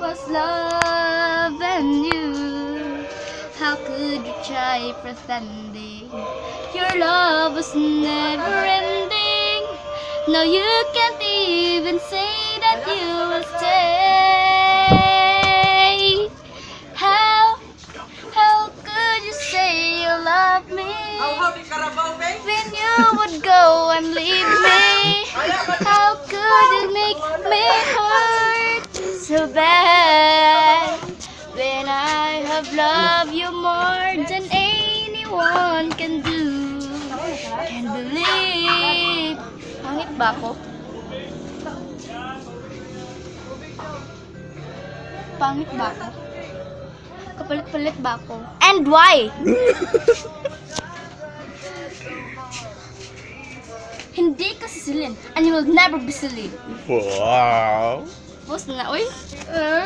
was loving you. How could you try pretending your love was never ending? No, you can't even say that you will stay. How could you say you love me when you would go and leave me? How could you make me hurt so bad when I have loved you more than anyone can do? Can't believe. Pangit ba ako? Pangit ba ako? Kapalit-palit ba ako? And why? Hindi ka sisilin, and you will never be silly. Wow. Post na, uy.